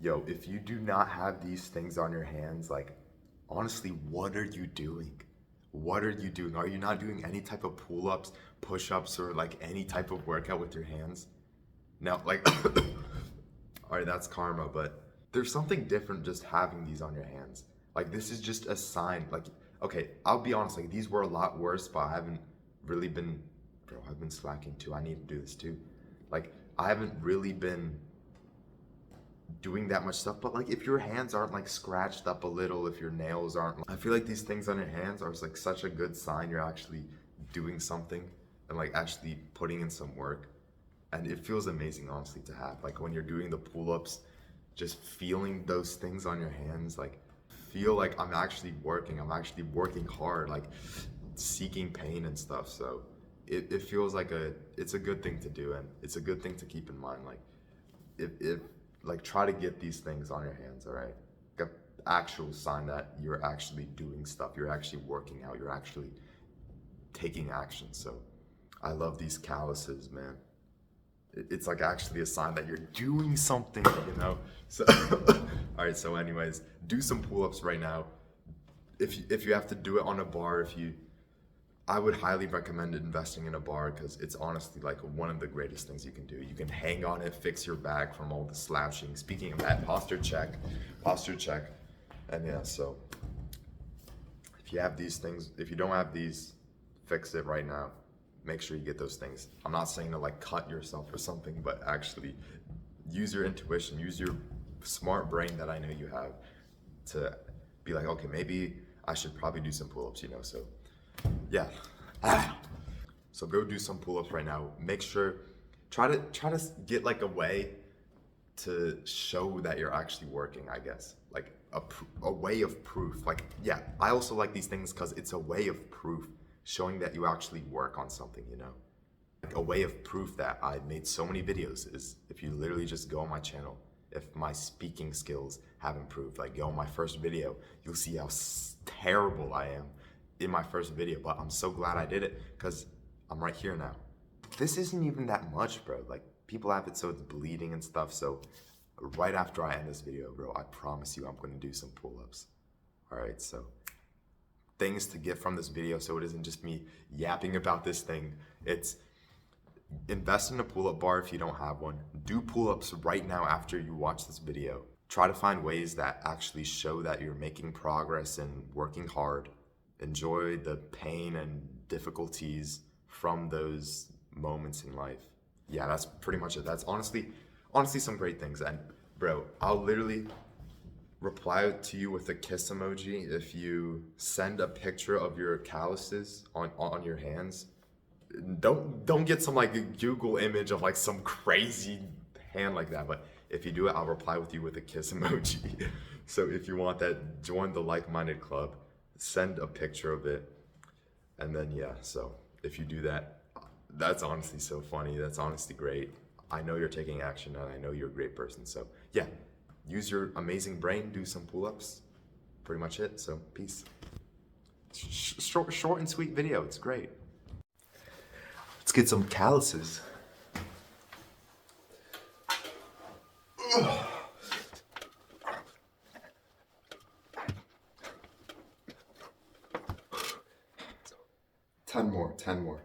Yo, if you do not have these things on your hands, like, honestly, what are you doing? What are you doing? Are you not doing any type of pull-ups, push-ups, or like any type of workout with your hands? Now, like, all right, that's karma, but there's something different just having these on your hands. Like, this is just a sign. Like, okay, I'll be honest, like, these were a lot worse, but I haven't really been, bro, I've been slacking too. I need to do this too. Like, I haven't really been doing that much stuff, but like if your hands aren't like scratched up a little, if your nails aren't, I feel like these things on your hands are like such a good sign you're actually doing something and like actually putting in some work. And it feels amazing, honestly, to have. Like when you're doing the pull-ups, just feeling those things on your hands, like feel like I'm actually working hard, like seeking pain and stuff. So it feels like it's a good thing to do, and it's a good thing to keep in mind. Like if like try to get these things on your hands, all right? Like a actual sign that you're actually doing stuff, you're actually working out, you're actually taking action. So I love these calluses, man. It's like actually a sign that you're doing something, you know? So, all right, so anyways, do some pull-ups right now. If you have to do it on a bar, I would highly recommend investing in a bar because it's honestly like one of the greatest things you can do. You can hang on it, fix your back from all the slouching. Speaking of that, posture check. And yeah, so if you have these things, if you don't have these, fix it right now. Make sure you get those things. I'm not saying to like cut yourself or something, but actually use your intuition, use your smart brain that I know you have to be like, okay, maybe I should probably do some pull-ups, you know? So yeah. So go do some pull-ups right now. Make sure, try to get like a way to show that you're actually working, I guess. Like a way of proof. Like, yeah, I also like these things because it's a way of proof, showing that you actually work on something, you know? Like a way of proof that I made so many videos is if you literally just go on my channel, if my speaking skills have improved, like go on my first video, you'll see how terrible I am in my first video, but I'm so glad I did it because I'm right here now. This isn't even that much, bro. Like people have it so it's bleeding and stuff. So right after I end this video, bro, I promise you I'm gonna do some pull-ups. All right, so things to get from this video so it isn't just me yapping about this thing. It's invest in a pull-up bar if you don't have one. Do pull-ups right now after you watch this video. Try to find ways that actually show that you're making progress and working hard. Enjoy the pain and difficulties from those moments in life. Yeah, that's pretty much it. That's honestly some great things. And bro, I'll literally reply to you with a kiss emoji if you send a picture of your calluses on your hands. Don't get some like Google image of like some crazy hand like that, but if you do it, I'll reply with you with a kiss emoji. So if you want that, join the like-minded club, send a picture of it, and then yeah, so if you do that, that's honestly so funny. That's honestly great. I know you're taking action and I know you're a great person. So yeah, use your amazing brain, do some pull-ups. Pretty much it. So peace. Short and sweet video. It's great. Let's get some calluses. 10 more, 10 more.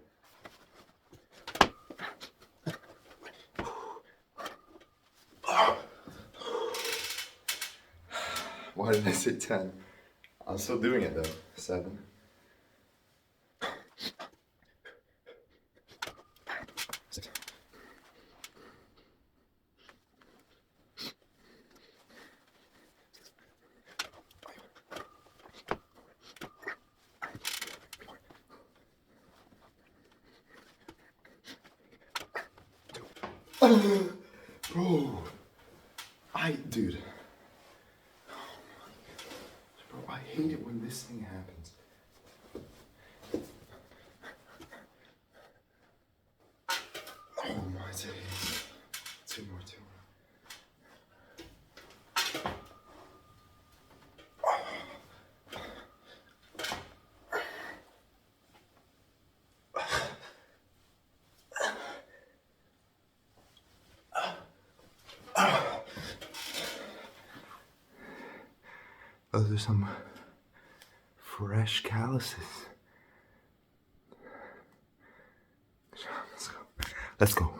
Why did I say 10? I'm still doing it though. 7. Bro, dude. Bro, I hate it when this thing happens. Oh my days. 2 more, 2 more. Those are some fresh calluses. Let's go. Let's go.